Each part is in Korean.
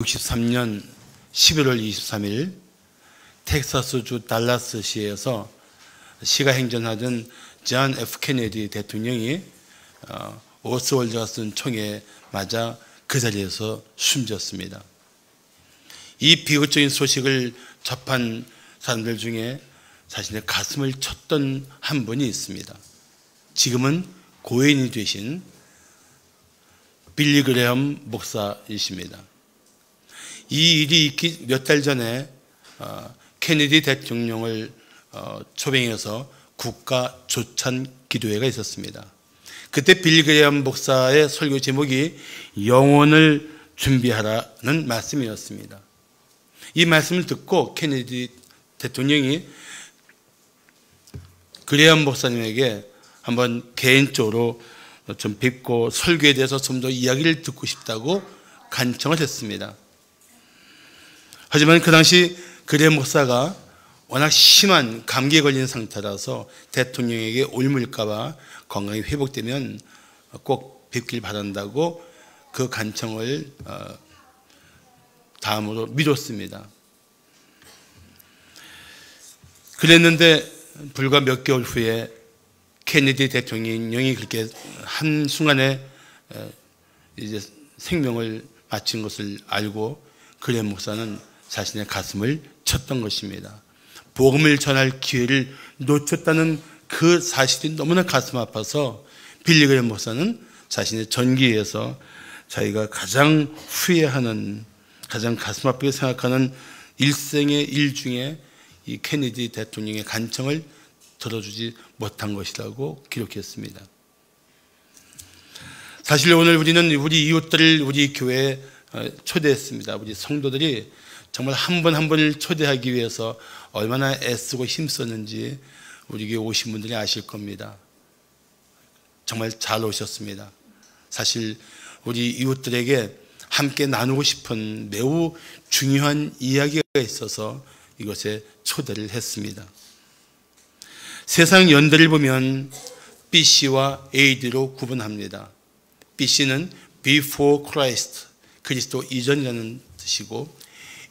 1963년 11월 23일 텍사스주 달라스시에서 시가 행전하던 존 F. 케네디 대통령이 오스월드가 쏜 총에 맞아 그 자리에서 숨졌습니다. 이 비극적인 소식을 접한 사람들 중에 자신의 가슴을 쳤던 한 분이 있습니다. 지금은 고인이 되신 빌리 그레엄 목사이십니다. 이 일이 있기 몇 달 전에 케네디 대통령을 초빙해서 국가 조찬 기도회가 있었습니다. 그때 빌리 그레엄 목사의 설교 제목이 영혼을 준비하라는 말씀이었습니다. 이 말씀을 듣고 케네디 대통령이 그레엄 목사님에게 한번 개인적으로 좀 뵙고 설교에 대해서 좀 더 이야기를 듣고 싶다고 간청을 했습니다. 하지만 그 당시 그레엄 목사가 워낙 심한 감기에 걸린 상태라서 대통령에게 옮을까봐 건강이 회복되면 꼭 뵙길 바란다고 그 간청을 다음으로 미뤘습니다. 그랬는데 불과 몇 개월 후에 케네디 대통령이 그렇게 한순간에 이제 생명을 마친 것을 알고 그레엄 목사는 자신의 가슴을 쳤던 것입니다. 복음을 전할 기회를 놓쳤다는 그 사실이 너무나 가슴 아파서 빌리 그레엄 목사는 자신의 전기에서 자기가 가장 후회하는, 가장 가슴 아프게 생각하는 일생의 일 중에 이 케네디 대통령의 간청을 들어주지 못한 것이라고 기록했습니다. 사실 오늘 우리는 우리 이웃들을 우리 교회에 초대했습니다. 우리 성도들이 정말 한 분 한 분을 초대하기 위해서 얼마나 애쓰고 힘썼는지 우리 교회 오신 분들이 아실 겁니다. 정말 잘 오셨습니다. 사실 우리 이웃들에게 함께 나누고 싶은 매우 중요한 이야기가 있어서 이것에 초대를 했습니다. 세상 연대를 보면 BC와 AD로 구분합니다. BC는 Before Christ, 그리스도 이전이라는 뜻이고,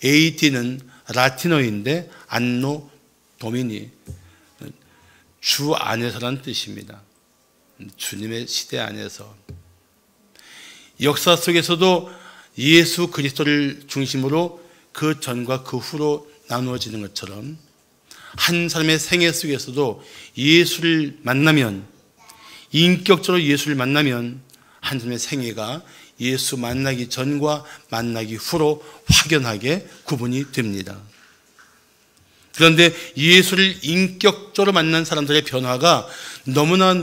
AD는 라틴어인데 안노 도미니, 주 안에서라는 뜻입니다. 주님의 시대 안에서. 역사 속에서도 예수 그리스도를 중심으로 그 전과 그 후로 나누어지는 것처럼 한 사람의 생애 속에서도 예수를 만나면, 인격적으로 예수를 만나면 한 사람의 생애가 예수 만나기 전과 만나기 후로 확연하게 구분이 됩니다. 그런데 예수를 인격적으로 만난 사람들의 변화가 너무나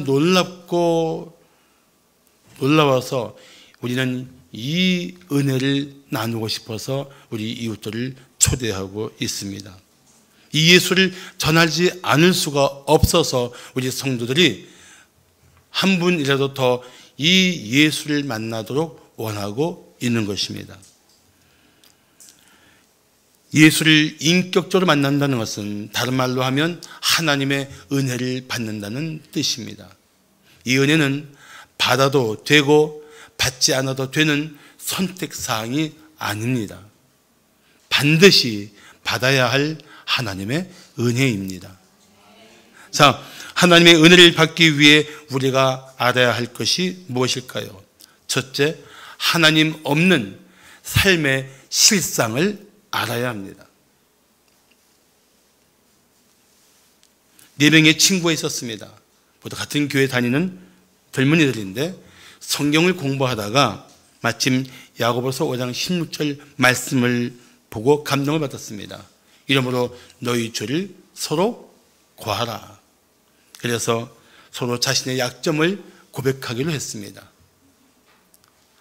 놀라워서 우리는 이 은혜를 나누고 싶어서 우리 이웃들을 초대하고 있습니다. 이 예수를 전하지 않을 수가 없어서 우리 성도들이 한 분이라도 더 이 예수를 만나도록 원하고 있는 것입니다. 예수를 인격적으로 만난다는 것은 다른 말로 하면 하나님의 은혜를 받는다는 뜻입니다. 이 은혜는 받아도 되고 받지 않아도 되는 선택사항이 아닙니다. 반드시 받아야 할 하나님의 은혜입니다. 자, 하나님의 은혜를 받기 위해 우리가 알아야 할 것이 무엇일까요? 첫째, 하나님 없는 삶의 실상을 알아야 합니다. 4명의 친구가 있었습니다. 모두 같은 교회 다니는 젊은이들인데 성경을 공부하다가 마침 야고보서 5장 16절 말씀을 보고 감동을 받았습니다. 이러므로 너희 죄를 서로 고하라. 그래서 서로 자신의 약점을 고백하기로 했습니다.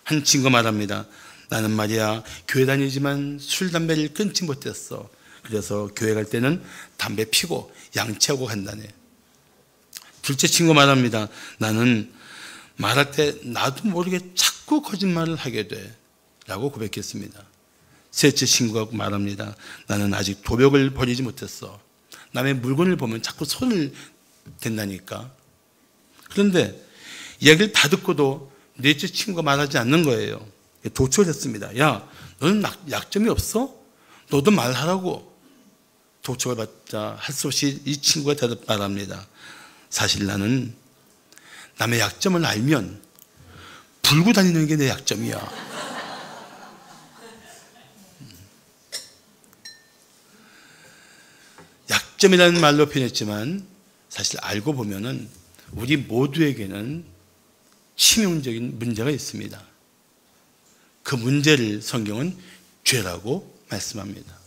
한 친구가 말합니다. 나는 말이야 교회 다니지만 술, 담배를 끊지 못했어. 그래서 교회 갈 때는 담배 피고 양치하고 간다네. 둘째 친구 말합니다. 나는 말할 때 나도 모르게 자꾸 거짓말을 하게 돼 라고 고백했습니다. 셋째 친구가 말합니다. 나는 아직 도벽을 버리지 못했어. 남의 물건을 보면 자꾸 손을 댄다니까. 그런데 이야기를 다 듣고도 넷째 친구가 말하지 않는 거예요. 도초를 했습니다. 야, 너는 약점이 없어? 너도 말하라고. 독촉을 받자 할 수 없이 이 친구가 대답 말합니다. 사실 나는 남의 약점을 알면 불고 다니는 게 내 약점이야. 약점이라는 말로 표현했지만 사실 알고 보면은 우리 모두에게는 치명적인 문제가 있습니다. 그 문제를 성경은 죄라고 말씀합니다.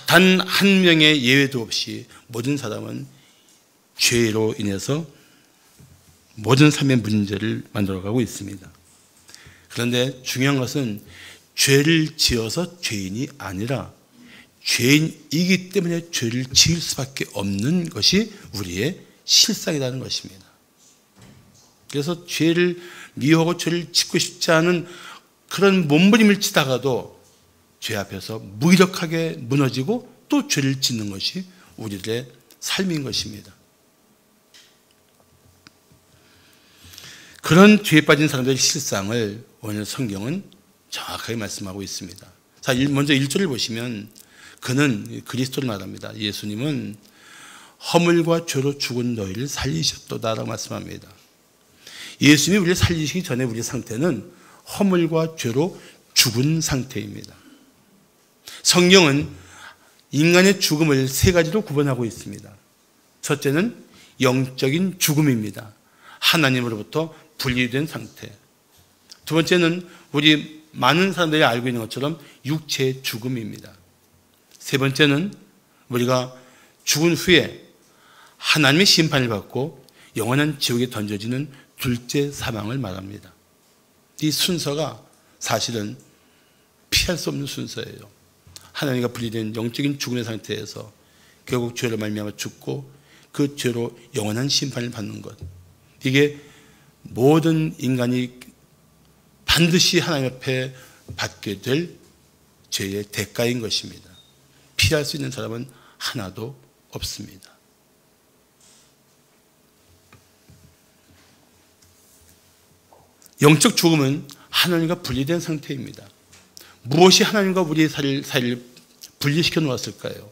단 한 명의 예외도 없이 모든 사람은 죄로 인해서 모든 삶의 문제를 만들어가고 있습니다. 그런데 중요한 것은 죄를 지어서 죄인이 아니라 죄인이기 때문에 죄를 지을 수밖에 없는 것이 우리의 실상이라는 것입니다. 그래서 죄를 미워하고 죄를 짓고 싶지 않은 그런 몸부림을 치다가도 죄 앞에서 무기력하게 무너지고 또 죄를 짓는 것이 우리들의 삶인 것입니다. 그런 죄에 빠진 사람들의 실상을 오늘 성경은 정확하게 말씀하고 있습니다. 자, 먼저 1절을 보시면 그는 그리스도를 말합니다. 예수님은 허물과 죄로 죽은 너희를 살리셨도다라고 말씀합니다. 예수님이 우리를 살리시기 전에 우리의 상태는 허물과 죄로 죽은 상태입니다. 성경은 인간의 죽음을 세 가지로 구분하고 있습니다. 첫째는 영적인 죽음입니다. 하나님으로부터 분리된 상태. 두 번째는 우리 많은 사람들이 알고 있는 것처럼 육체의 죽음입니다. 세 번째는 우리가 죽은 후에 하나님의 심판을 받고 영원한 지옥에 던져지는 둘째 사망을 말합니다. 이 순서가 사실은 피할 수 없는 순서예요. 하나님과 분리된 영적인 죽음의 상태에서 결국 죄로 말미암아 죽고 그 죄로 영원한 심판을 받는 것. 이게 모든 인간이 반드시 하나님 앞에 받게 될 죄의 대가인 것입니다. 피할 수 있는 사람은 하나도 없습니다. 영적 죽음은 하나님과 분리된 상태입니다. 무엇이 하나님과 우리의 사이를 분리시켜 놓았을까요?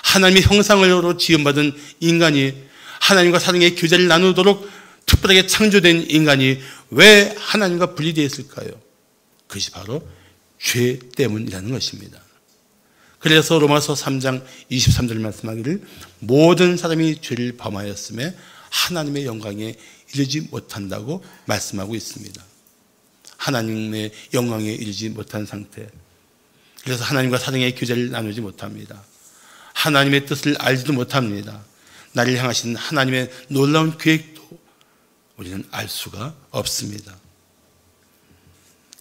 하나님의 형상으로 지음받은 인간이 하나님과 사랑의 교제를 나누도록 특별하게 창조된 인간이 왜 하나님과 분리되어 있을까요? 그것이 바로 죄 때문이라는 것입니다. 그래서 로마서 3장 23절 말씀하기를 모든 사람이 죄를 범하였음에 하나님의 영광에 이르지 못한다고 말씀하고 있습니다. 하나님의 영광에 이르지 못한 상태. 그래서 하나님과 사랑의 교제를 나누지 못합니다. 하나님의 뜻을 알지도 못합니다. 나를 향하신 하나님의 놀라운 계획도 우리는 알 수가 없습니다.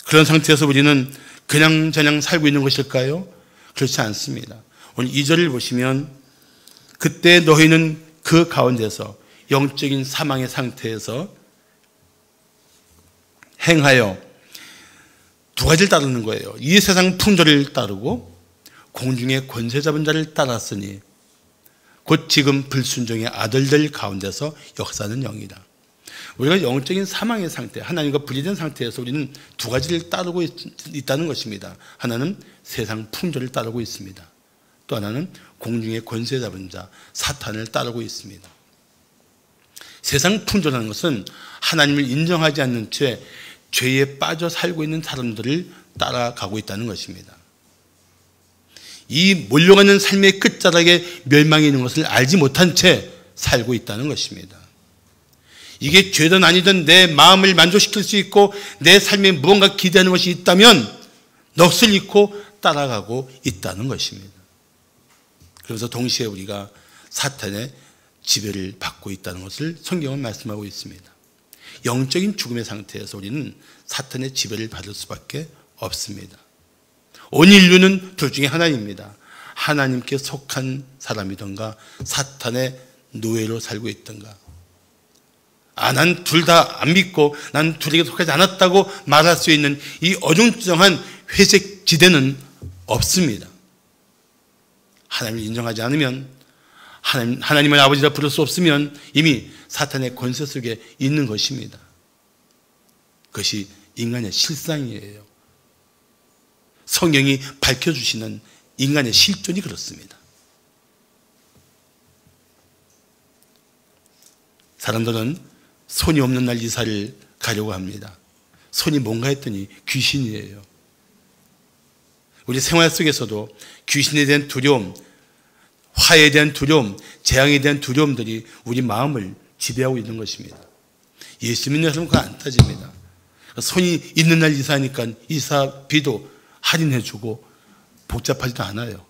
그런 상태에서 우리는 그냥저냥 살고 있는 것일까요? 그렇지 않습니다. 오늘 2절을 보시면 그때 너희는 그 가운데서 영적인 사망의 상태에서 행하여 두 가지를 따르는 거예요. 이 세상 풍조를 따르고 공중의 권세 잡은 자를 따랐으니 곧 지금 불순종의 아들들 가운데서 역사는 영이다. 우리가 영적인 사망의 상태, 하나님과 분리된 상태에서 우리는 두 가지를 따르고 있다는 것입니다. 하나는 세상 풍조를 따르고 있습니다. 또 하나는 공중의 권세 잡은 자, 사탄을 따르고 있습니다. 세상 풍조라는 것은 하나님을 인정하지 않는 채 죄에 빠져 살고 있는 사람들을 따라가고 있다는 것입니다. 이 몰려가는 삶의 끝자락에 멸망이 있는 것을 알지 못한 채 살고 있다는 것입니다. 이게 죄든 아니든 내 마음을 만족시킬 수 있고 내 삶에 무언가 기대하는 것이 있다면 넋을 잃고 따라가고 있다는 것입니다. 그래서 동시에 우리가 사탄의 지배를 받고 있다는 것을 성경은 말씀하고 있습니다. 영적인 죽음의 상태에서 우리는 사탄의 지배를 받을 수밖에 없습니다. 온 인류는 둘 중에 하나입니다. 하나님께 속한 사람이든가 사탄의 노예로 살고 있든가. 난 둘 다 안 믿고 난 둘에게 속하지 않았다고 말할 수 있는 이 어중쩡한 회색 지대는 없습니다. 하나님을 인정하지 않으면 하나님을 아버지라 부를 수 없으면 이미 사탄의 권세 속에 있는 것입니다. 그것이 인간의 실상이에요. 성경이 밝혀주시는 인간의 실존이 그렇습니다. 사람들은 손이 없는 날 이사를 가려고 합니다. 손이 뭔가 했더니 귀신이에요. 우리 생활 속에서도 귀신에 대한 두려움, 화에 대한 두려움, 재앙에 대한 두려움들이 우리 마음을 지배하고 있는 것입니다. 예수 믿는 사람은 그거 안 따집니다. 손이 있는 날 이사하니까 이사비도 할인해주고 복잡하지도 않아요.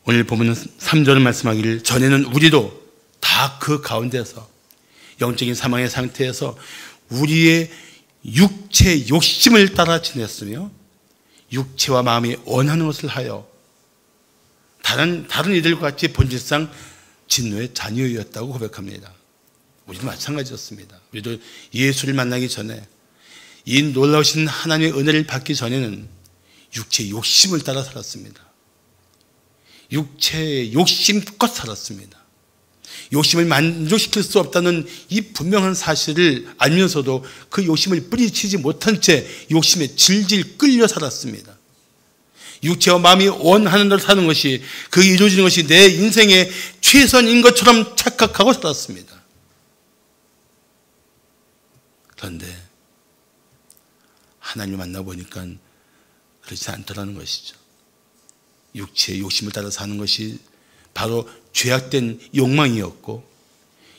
오늘 보면 3절은 말씀하기를 전에는 우리도 다 그 가운데서 영적인 사망의 상태에서 우리의 육체 욕심을 따라 지냈으며 육체와 마음이 원하는 것을 하여 다른 이들과 같이 본질상 진노의 자녀였다고 고백합니다. 우리도 마찬가지였습니다. 우리도 예수를 만나기 전에 이 놀라우신 하나님의 은혜를 받기 전에는 육체의 욕심을 따라 살았습니다. 육체의 욕심껏 살았습니다. 욕심을 만족시킬 수 없다는 이 분명한 사실을 알면서도 그 욕심을 뿌리치지 못한 채 욕심에 질질 끌려 살았습니다. 육체와 마음이 원하는 대로 사는 것이, 그게 이루어지는 것이 내 인생의 최선인 것처럼 착각하고 살았습니다. 그런데 하나님을 만나보니까 그렇지 않더라는 것이죠. 육체의 욕심을 따라 사는 것이 바로 죄악된 욕망이었고,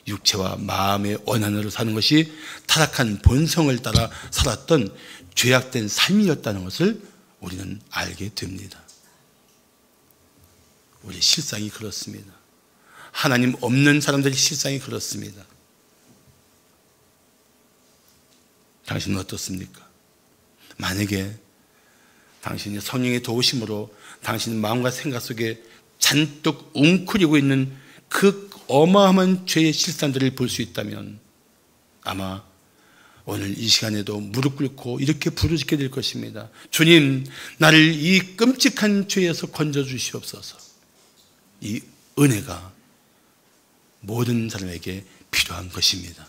육체와 마음의 원한으로 사는 것이 타락한 본성을 따라 살았던 죄악된 삶이었다는 것을 우리는 알게 됩니다. 우리 실상이 그렇습니다. 하나님 없는 사람들의 실상이 그렇습니다. 당신은 어떻습니까? 만약에 당신이 성령의 도우심으로 당신 마음과 생각 속에 잔뜩 웅크리고 있는 그 어마어마한 죄의 실상들을 볼 수 있다면 아마 오늘 이 시간에도 무릎 꿇고 이렇게 부르짖게 될 것입니다. 주님, 나를 이 끔찍한 죄에서 건져주시옵소서. 이 은혜가 모든 사람에게 필요한 것입니다.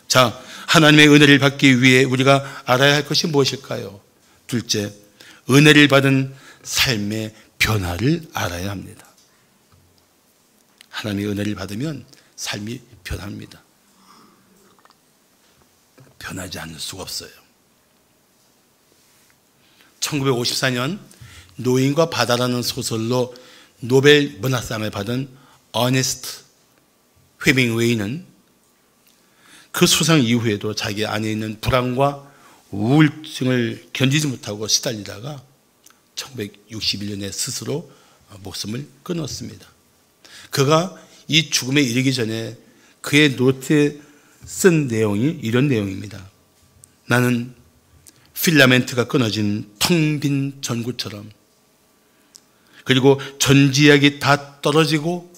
자, 하나님의 은혜를 받기 위해 우리가 알아야 할 것이 무엇일까요? 둘째, 은혜를 받은 삶의 변화를 알아야 합니다. 하나님의 은혜를 받으면 삶이 변합니다. 변하지 않을 수가 없어요. 1954년 노인과 바다라는 소설로 노벨 문학상을 받은 어네스트 헤밍웨이는 그 수상 이후에도 자기 안에 있는 불안과 우울증을 견디지 못하고 시달리다가 1961년에 스스로 목숨을 끊었습니다. 그가 이 죽음에 이르기 전에 그의 노트에 쓴 내용이 이런 내용입니다. 나는 필라멘트가 끊어진 텅 빈 전구처럼, 그리고 전지약이 다 떨어지고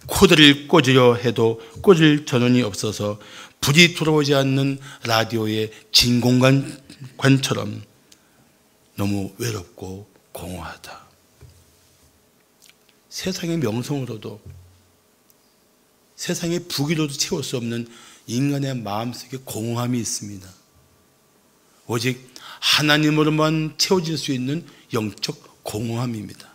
코드를 꽂으려 해도 꽂을 전원이 없어서 불이 들어오지 않는 라디오의 진공관처럼 너무 외롭고 공허하다. 세상의 명성으로도 세상의 부귀로도 채울 수 없는 인간의 마음속에 공허함이 있습니다. 오직 하나님으로만 채워질 수 있는 영적 공허함입니다.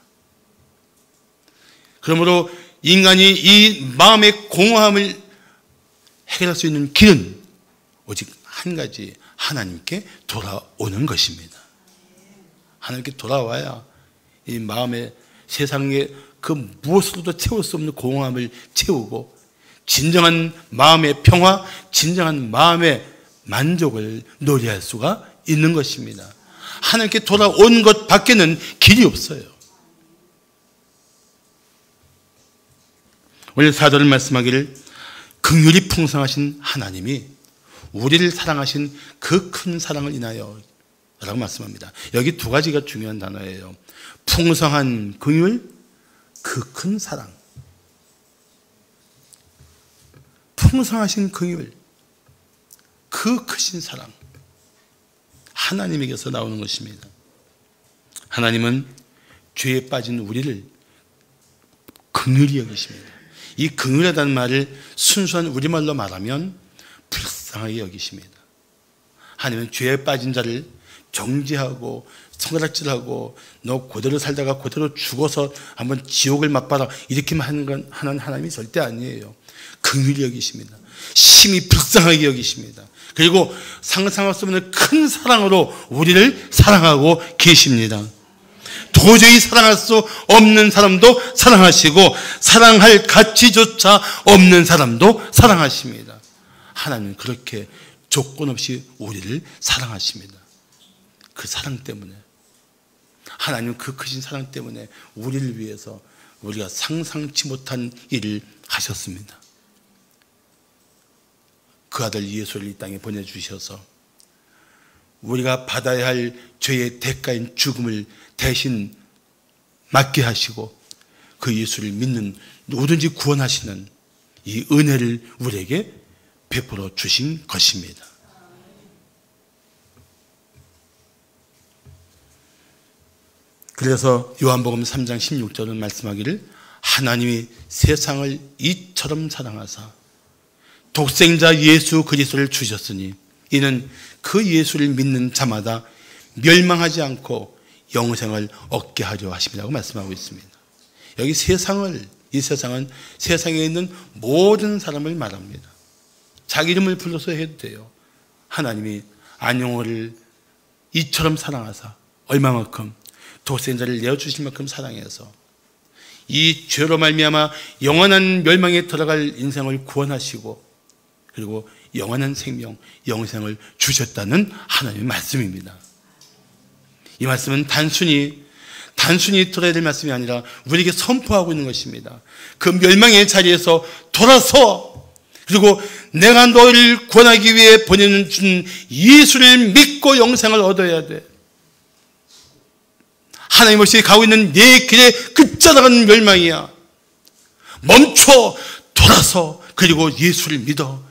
그러므로 인간이 이 마음의 공허함을 해결할 수 있는 길은 오직 한 가지, 하나님께 돌아오는 것입니다. 하나님께 돌아와야 이 마음의 세상의 그 무엇으로도 채울 수 없는 공허함을 채우고 진정한 마음의 평화, 진정한 마음의 만족을 노래할 수가 있는 것입니다. 하나님께 돌아온 것 밖에는 길이 없어요. 오늘 4절을 말씀하기를 긍휼이 풍성하신 하나님이 우리를 사랑하신 그 큰 사랑을 인하여 라고 말씀합니다. 여기 두 가지가 중요한 단어예요. 풍성한 긍휼, 그 큰 사랑. 풍성하신 긍휼, 그 크신 사랑. 하나님에게서 나오는 것입니다. 하나님은 죄에 빠진 우리를 긍휼히 여기십니다. 이 긍휼하다는 말을 순수한 우리말로 말하면 불쌍하게 여기십니다. 하나님은 죄에 빠진 자를 정죄하고 손가락질하고 너 그대로 살다가 그대로 죽어서 한번 지옥을 맛봐라 이렇게만 하는 하나님이 절대 아니에요. 긍휼히 여기십니다. 심히 불쌍하게 여기십니다. 그리고 상상할 수 없는 큰 사랑으로 우리를 사랑하고 계십니다. 도저히 사랑할 수 없는 사람도 사랑하시고 사랑할 가치조차 없는 사람도 사랑하십니다. 하나님은 그렇게 조건 없이 우리를 사랑하십니다. 그 사랑 때문에, 하나님은 그 크신 사랑 때문에 우리를 위해서 우리가 상상치 못한 일을 하셨습니다. 그 아들 예수를 이 땅에 보내주셔서 우리가 받아야 할 죄의 대가인 죽음을 대신 맡게 하시고 그 예수를 믿는 누구든지 구원하시는 이 은혜를 우리에게 베풀어 주신 것입니다. 그래서 요한복음 3장 16절은 말씀하기를 하나님이 세상을 이처럼 사랑하사 독생자 예수 그리스도를 주셨으니 이는 그 예수를 믿는 자마다 멸망하지 않고 영생을 얻게 하려 하심이라고 말씀하고 있습니다. 여기 이 세상은 세상에 있는 모든 사람을 말합니다. 자기 이름을 불러서 해도 돼요. 하나님이 안영호를 이처럼 사랑하사 얼마만큼 독생자를 내어주실 만큼 사랑해서 이 죄로 말미암아 영원한 멸망에 들어갈 인생을 구원하시고 그리고 영원한 생명, 영생을 주셨다는 하나님의 말씀입니다. 이 말씀은 단순히 들어야 될 말씀이 아니라 우리에게 선포하고 있는 것입니다. 그 멸망의 자리에서 돌아서 그리고 내가 너희를 구원하기 위해 보내는 준 예수를 믿고 영생을 얻어야 돼. 하나님 없이 가고 있는 내 길에 급자나가는 멸망이야. 멈춰 돌아서 그리고 예수를 믿어.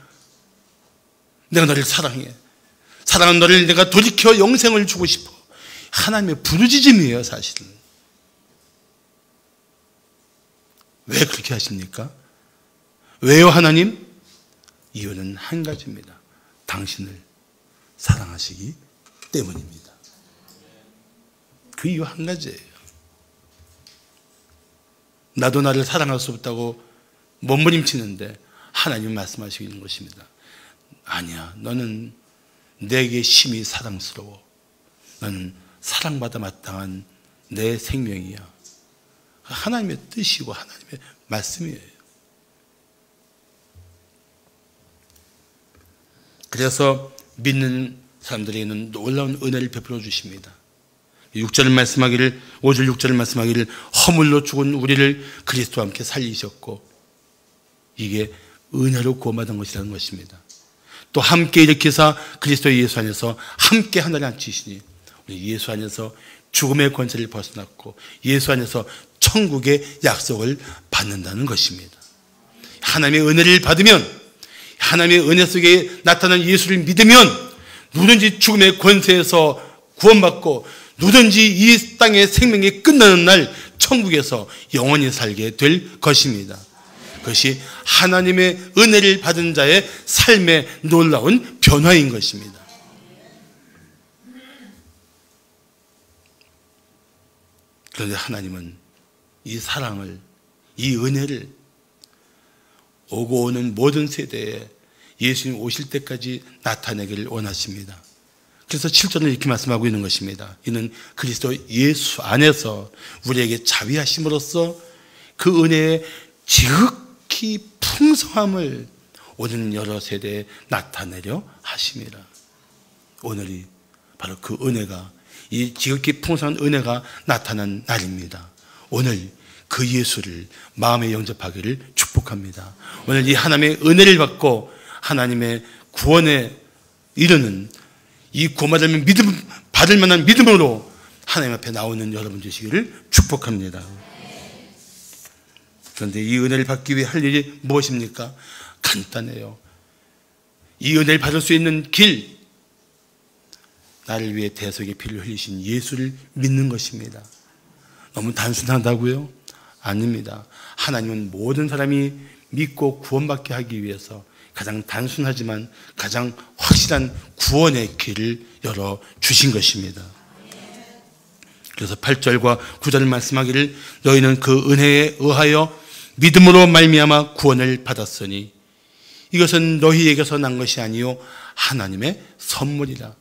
내가 너를 사랑해. 사랑한 너를 내가 돌이켜 영생을 주고 싶어. 하나님의 부르짖음이에요, 사실은. 왜 그렇게 하십니까? 왜요, 하나님? 이유는 한 가지입니다. 당신을 사랑하시기 때문입니다. 그 이유 한 가지예요. 나도 나를 사랑할 수 없다고 몸부림치는데 하나님 말씀하시는 것입니다. 아니야, 너는 내게 심히 사랑스러워. 너는 사랑받아 마땅한 내 생명이야. 하나님의 뜻이고 하나님의 말씀이에요. 그래서 믿는 사람들에게는 놀라운 은혜를 베풀어 주십니다. 6절을 말씀하기를 5절 6절을 말씀하기를 허물로 죽은 우리를 그리스도와 함께 살리셨고 이게 은혜로 구원받은 것이라는 것입니다. 또 함께 일으키사 그리스도 예수 안에서 함께 하늘에 앉히시니 우리 예수 안에서 죽음의 권세를 벗어났고 예수 안에서 천국의 약속을 받는다는 것입니다. 하나님의 은혜를 받으면 하나님의 은혜 속에 나타난 예수를 믿으면 누구든지 죽음의 권세에서 구원받고 누구든지 이 땅의 생명이 끝나는 날 천국에서 영원히 살게 될 것입니다. 그것이 하나님의 은혜를 받은 자의 삶의 놀라운 변화인 것입니다. 그런데 하나님은 이 사랑을, 이 은혜를 오고 오는 모든 세대에 예수님 오실 때까지 나타내기를 원하십니다. 그래서 7절은 이렇게 말씀하고 있는 것입니다. 이는 그리스도 예수 안에서 우리에게 자비하심으로써 그 은혜의 지극히 풍성함을 오는 여러 세대에 나타내려 하심이라. 오늘이 바로 그 은혜가, 이 지극히 풍성한 은혜가 나타난 날입니다. 오늘 그 예수를 마음에 영접하기를 축복합니다. 오늘 이 하나님의 은혜를 받고 하나님의 구원에 이르는 이 구원받을 받을 만한 믿음으로 하나님 앞에 나오는 여러분 되시기를 축복합니다. 그런데 이 은혜를 받기 위해 할 일이 무엇입니까? 간단해요. 이 은혜를 받을 수 있는 길, 나를 위해 대속의 피를 흘리신 예수를 믿는 것입니다. 너무 단순하다고요? 아닙니다. 하나님은 모든 사람이 믿고 구원받게 하기 위해서 가장 단순하지만 가장 확실한 구원의 길을 열어주신 것입니다. 그래서 8절과 9절을 말씀하기를 너희는 그 은혜에 의하여 믿음으로 말미암아 구원을 받았으니 이것은 너희에게서 난 것이 아니요 하나님의 선물이라.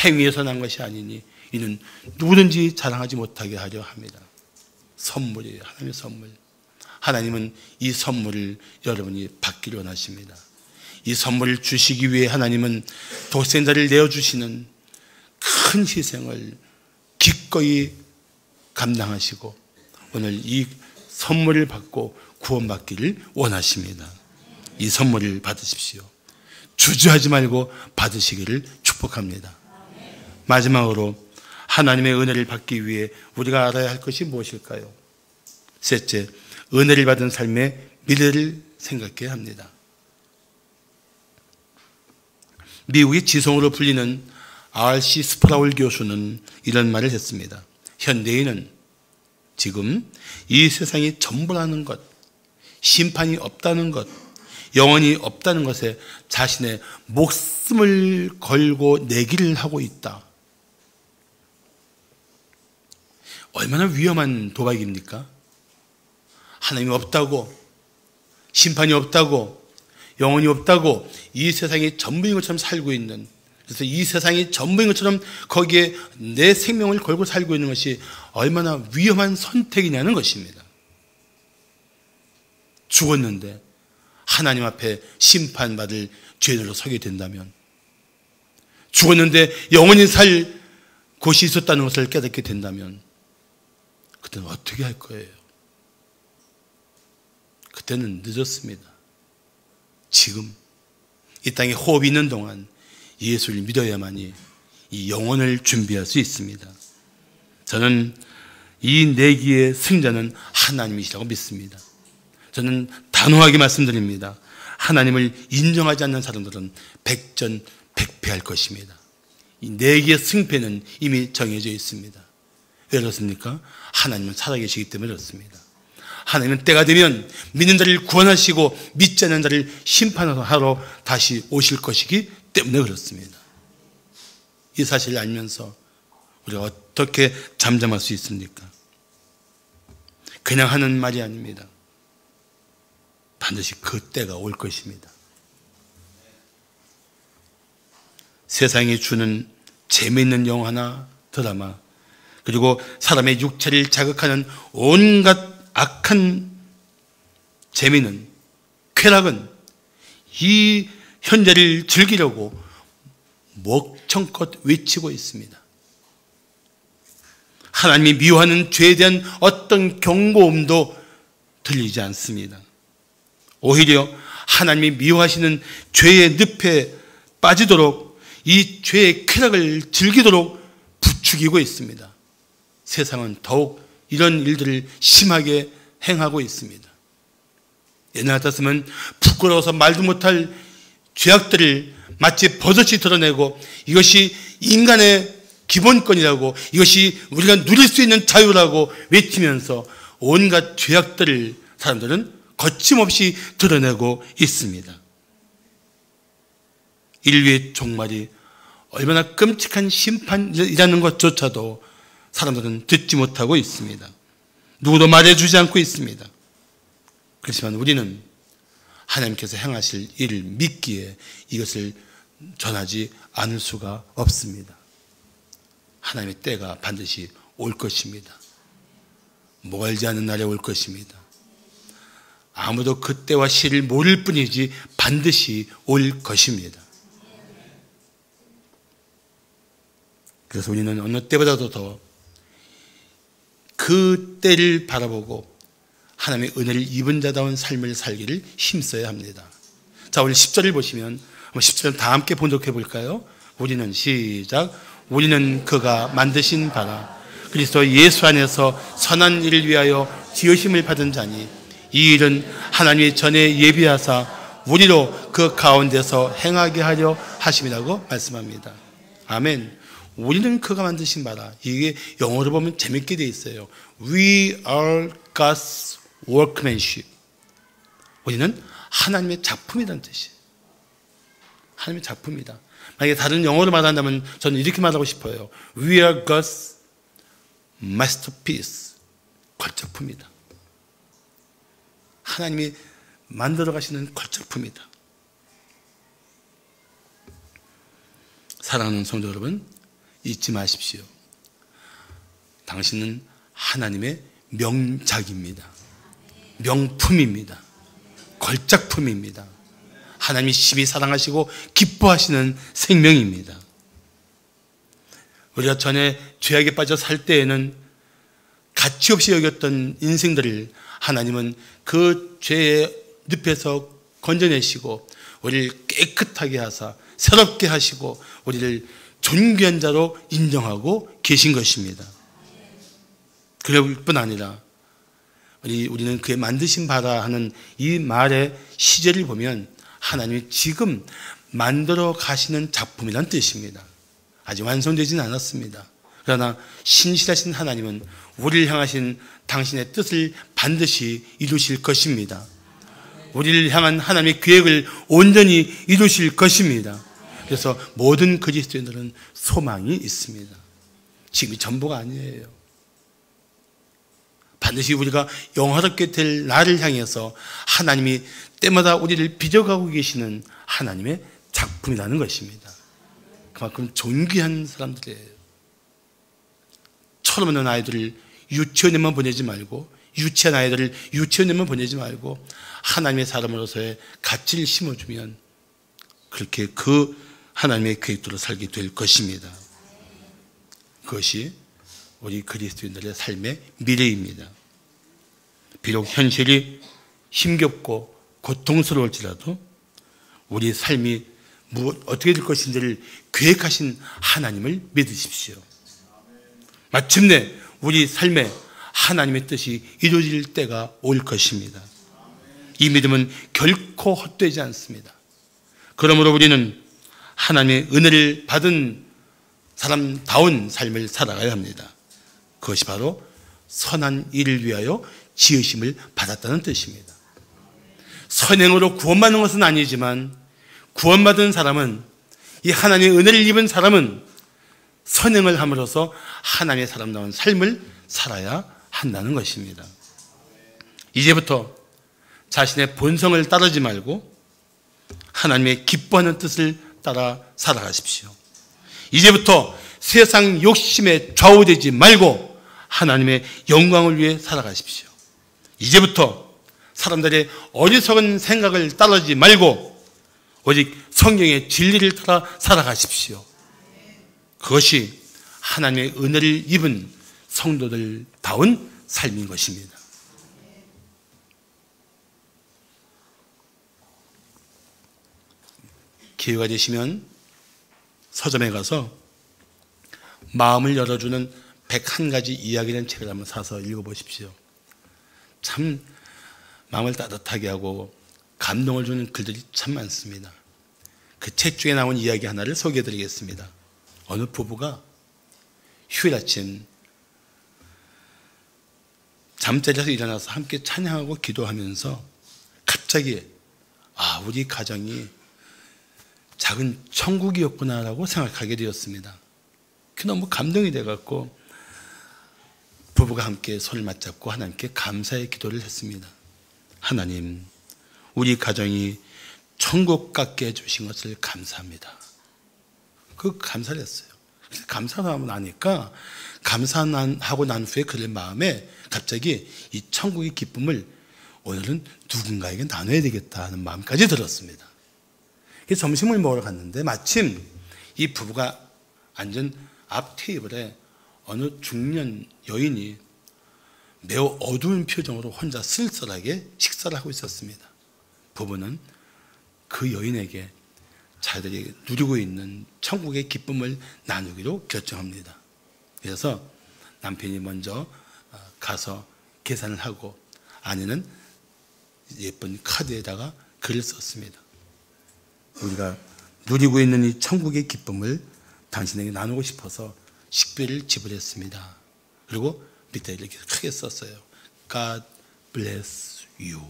행위에서 난 것이 아니니 이는 누구든지 자랑하지 못하게 하려 합니다. 선물이에요. 하나님의 선물. 하나님은 이 선물을 여러분이 받기를 원하십니다. 이 선물을 주시기 위해 하나님은 독생자를 내어주시는 큰 희생을 기꺼이 감당하시고 오늘 이 선물을 받고 구원받기를 원하십니다. 이 선물을 받으십시오. 주저하지 말고 받으시기를 축복합니다. 마지막으로 하나님의 은혜를 받기 위해 우리가 알아야 할 것이 무엇일까요? 셋째, 은혜를 받은 삶의 미래를 생각해야 합니다. 미국의 지성으로 불리는 R.C. 스프라울 교수는 이런 말을 했습니다. 현대인은 지금 이 세상이 전부라는 것, 심판이 없다는 것, 영원히 없다는 것에 자신의 목숨을 걸고 내기를 하고 있다. 얼마나 위험한 도박입니까? 하나님이 없다고, 심판이 없다고, 영원이 없다고 이 세상이 전부인 것처럼 살고 있는, 그래서 이 세상이 전부인 것처럼 거기에 내 생명을 걸고 살고 있는 것이 얼마나 위험한 선택이냐는 것입니다. 죽었는데 하나님 앞에 심판받을 죄들로 서게 된다면, 죽었는데 영원히 살 곳이 있었다는 것을 깨닫게 된다면 그때는 어떻게 할 거예요? 그때는 늦었습니다. 지금 이 땅에 호흡이 있는 동안 예수를 믿어야만이 이 영혼을 준비할 수 있습니다. 저는 이 내기의 승자는 하나님이시라고 믿습니다. 저는 단호하게 말씀드립니다. 하나님을 인정하지 않는 사람들은 백전백패할 것입니다. 이 내기의 승패는 이미 정해져 있습니다. 왜 그렇습니까? 하나님은 살아계시기 때문에 그렇습니다. 하나님은 때가 되면 믿는 자를 구원하시고 믿지 않는 자를 심판하러 다시 오실 것이기 때문에 그렇습니다. 이 사실을 알면서 우리가 어떻게 잠잠할 수 있습니까? 그냥 하는 말이 아닙니다. 반드시 그 때가 올 것입니다. 세상이 주는 재미있는 영화나 드라마, 그리고 사람의 육체를 자극하는 온갖 악한 재미는, 쾌락은 이 현재를 즐기려고 목청껏 외치고 있습니다. 하나님이 미워하는 죄에 대한 어떤 경고음도 들리지 않습니다. 오히려 하나님이 미워하시는 죄의 늪에 빠지도록, 이 죄의 쾌락을 즐기도록 부추기고 있습니다. 세상은 더욱 이런 일들을 심하게 행하고 있습니다. 옛날 같았으면 부끄러워서 말도 못할 죄악들을 마치 버젓이 드러내고 이것이 인간의 기본권이라고, 이것이 우리가 누릴 수 있는 자유라고 외치면서 온갖 죄악들을 사람들은 거침없이 드러내고 있습니다. 인류의 종말이 얼마나 끔찍한 심판이라는 것조차도 사람들은 듣지 못하고 있습니다. 누구도 말해주지 않고 있습니다. 그렇지만 우리는 하나님께서 행하실 일을 믿기에 이것을 전하지 않을 수가 없습니다. 하나님의 때가 반드시 올 것입니다. 멀지 않은 날에 올 것입니다. 아무도 그 때와 시를 모를 뿐이지 반드시 올 것입니다. 그래서 우리는 어느 때보다도 더 그 때를 바라보고 하나님의 은혜를 입은 자다운 삶을 살기를 힘써야 합니다. 자, 오늘 10절을 보시면 10절 다 함께 본독해 볼까요? 우리는 시작. 우리는 그가 만드신 바라 그리스도 예수 안에서 선한 일을 위하여 지으심을 받은 자니 이 일은 하나님이 전에 예비하사 우리로 그 가운데서 행하게 하려 하심이라고 말씀합니다. 아멘. 우리는 그가 만드신 바라. 이게 영어로 보면 재밌게 되어 있어요. We are God's workmanship. 우리는 하나님의 작품이라는 뜻이에요. 하나님의 작품이다. 만약에 다른 영어로 말한다면 저는 이렇게 말하고 싶어요. We are God's masterpiece. 걸작품이다. 하나님이 만들어 가시는 걸작품이다. 사랑하는 성도 여러분, 잊지 마십시오. 당신은 하나님의 명작입니다. 명품입니다. 걸작품입니다. 하나님이 심히 사랑하시고 기뻐하시는 생명입니다. 우리가 전에 죄악에 빠져 살 때에는 가치 없이 여겼던 인생들을 하나님은 그 죄의 늪에서 건져내시고 우리를 깨끗하게 하사 새롭게 하시고 우리를 존귀한 자로 인정하고 계신 것입니다. 그럴 뿐 아니라 우리는 그의 만드신 바라 하는 이 말의 시제를 보면 하나님이 지금 만들어 가시는 작품이란 뜻입니다. 아직 완성되지는 않았습니다. 그러나 신실하신 하나님은 우리를 향하신 당신의 뜻을 반드시 이루실 것입니다. 우리를 향한 하나님의 계획을 온전히 이루실 것입니다. 그래서 모든 그리스도인들은 소망이 있습니다. 지금이 전부가 아니에요. 반드시 우리가 영화롭게 될 날을 향해서 하나님이 때마다 우리를 빚어가고 계시는 하나님의 작품이라는 것입니다. 그만큼 존귀한 사람들이에요. 철없는 아이들을 유치원에만 보내지 말고, 유치한 아이들을 유치원에만 보내지 말고 하나님의 사람으로서의 가치를 심어주면 그렇게 그 하나님의 계획대로 살게 될 것입니다. 그것이 우리 그리스도인들의 삶의 미래입니다. 비록 현실이 힘겹고 고통스러울지라도 우리 삶이 어떻게 될 것인지를 계획하신 하나님을 믿으십시오. 마침내 우리 삶에 하나님의 뜻이 이루어질 때가 올 것입니다. 이 믿음은 결코 헛되지 않습니다. 그러므로 우리는 하나님의 은혜를 받은 사람다운 삶을 살아가야 합니다. 그것이 바로 선한 일을 위하여 지으심을 받았다는 뜻입니다. 선행으로 구원받는 것은 아니지만 구원받은 사람은, 이 하나님의 은혜를 입은 사람은 선행을 함으로써 하나님의 사람다운 삶을 살아야 한다는 것입니다. 이제부터 자신의 본성을 따르지 말고 하나님의 기뻐하는 뜻을 따라 살아가십시오. 이제부터 세상 욕심에 좌우되지 말고 하나님의 영광을 위해 살아가십시오. 이제부터 사람들의 어리석은 생각을 따르지 말고 오직 성경의 진리를 따라 살아가십시오. 그것이 하나님의 은혜를 입은 성도들다운 삶인 것입니다. 기회가 되시면 서점에 가서 마음을 열어주는 101가지 이야기라는 책을 한번 사서 읽어보십시오. 참 마음을 따뜻하게 하고 감동을 주는 글들이 참 많습니다. 그 책 중에 나온 이야기 하나를 소개해드리겠습니다. 어느 부부가 휴일 아침 잠자리에서 일어나서 함께 찬양하고 기도하면서 갑자기 우리 가정이 작은 천국이었구나라고 생각하게 되었습니다. 너무 감동이 돼갖고 부부가 함께 손을 맞잡고 하나님께 감사의 기도를 했습니다. 하나님, 우리 가정이 천국 같게 해주신 것을 감사합니다. 그 감사를 했어요. 감사하고 나니까 감사하고 난 후에 그들 마음에 갑자기 이 천국의 기쁨을 오늘은 누군가에게 나눠야 되겠다 하는 마음까지 들었습니다. 점심을 먹으러 갔는데 마침 이 부부가 앉은 앞 테이블에 어느 중년 여인이 매우 어두운 표정으로 혼자 쓸쓸하게 식사를 하고 있었습니다. 부부는 그 여인에게 자기들이 누리고 있는 천국의 기쁨을 나누기로 결정합니다. 그래서 남편이 먼저 가서 계산을 하고 아내는 예쁜 카드에다가 글을 썼습니다. 우리가 누리고 있는 이 천국의 기쁨을 당신에게 나누고 싶어서 식비를 지불했습니다. 그리고 밑에 이렇게 크게 썼어요. God bless you.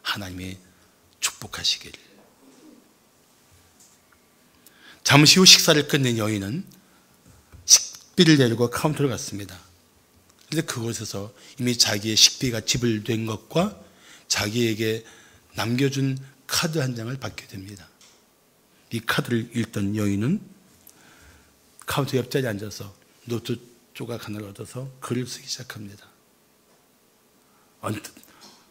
하나님이 축복하시기를. 잠시 후 식사를 끝낸 여인은 식비를 내려고 카운터로 갔습니다. 그런데 그곳에서 이미 자기의 식비가 지불된 것과 자기에게 남겨준 카드 한 장을 받게 됩니다. 이 카드를 읽던 여인은 카운터 옆자리에 앉아서 노트 조각 하나를 얻어서 글을 쓰기 시작합니다. 언뜻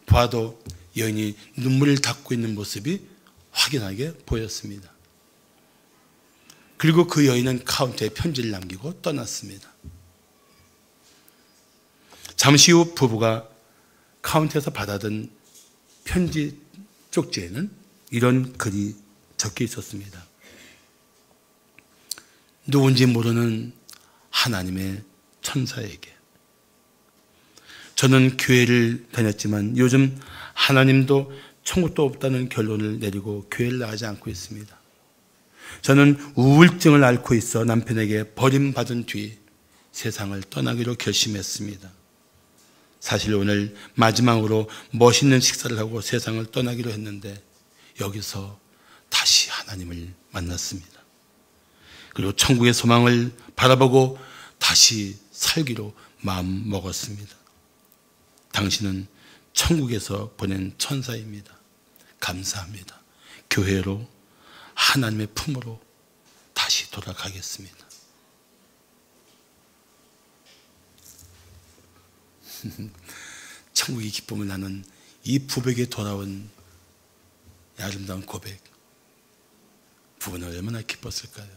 봐도 여인이 눈물을 닦고 있는 모습이 확연하게 보였습니다. 그리고 그 여인은 카운터에 편지를 남기고 떠났습니다. 잠시 후 부부가 카운터에서 받아든 편지 쪽지에는 이런 글이 적혀 있었습니다. 누군지 모르는 하나님의 천사에게, 저는 교회를 다녔지만 요즘 하나님도 천국도 없다는 결론을 내리고 교회를 나가지 않고 있습니다. 저는 우울증을 앓고 있어 남편에게 버림받은 뒤 세상을 떠나기로 결심했습니다. 사실 오늘 마지막으로 멋있는 식사를 하고 세상을 떠나기로 했는데 여기서 다시 하나님을 만났습니다. 그리고 천국의 소망을 바라보고 다시 살기로 마음 먹었습니다. 당신은 천국에서 보낸 천사입니다. 감사합니다. 교회로, 하나님의 품으로 다시 돌아가겠습니다. 천국의 기쁨을 나눈 이 부부에게 돌아온 아름다운 고백, 부부는 얼마나 기뻤을까요?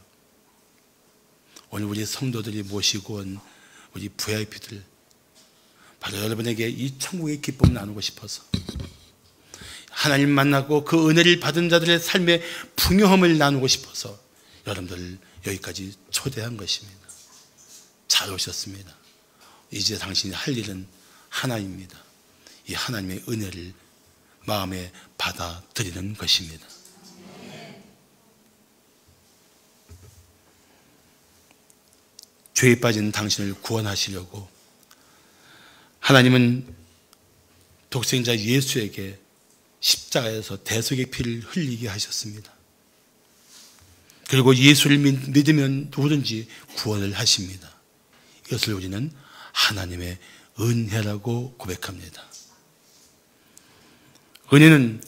오늘 우리 성도들이 모시고 온 우리 VIP들, 바로 여러분에게 이 천국의 기쁨을 나누고 싶어서, 하나님 만나고 그 은혜를 받은 자들의 삶의 풍요함을 나누고 싶어서 여러분들 여기까지 초대한 것입니다. 잘 오셨습니다. 이제 당신이 할 일은 하나입니다. 이 하나님의 은혜를 마음에 받아들이는 것입니다. 죄에 빠진 당신을 구원하시려고 하나님은 독생자 예수에게 십자가에서 대속의 피를 흘리게 하셨습니다. 그리고 예수를 믿으면 누구든지 구원을 하십니다. 이것을 우리는 하나님의 은혜라고 고백합니다. 은혜는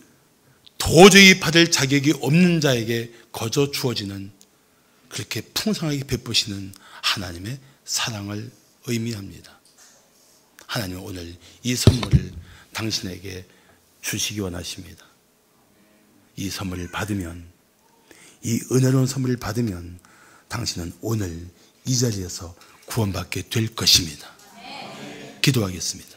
도저히 받을 자격이 없는 자에게 거저 주어지는, 그렇게 풍성하게 베푸시는 하나님의 사랑을 의미합니다. 하나님은 오늘 이 선물을 당신에게 주시기 원하십니다. 이 선물을 받으면, 이 은혜로운 선물을 받으면 당신은 오늘 이 자리에서 구원받게 될 것입니다. 기도하겠습니다.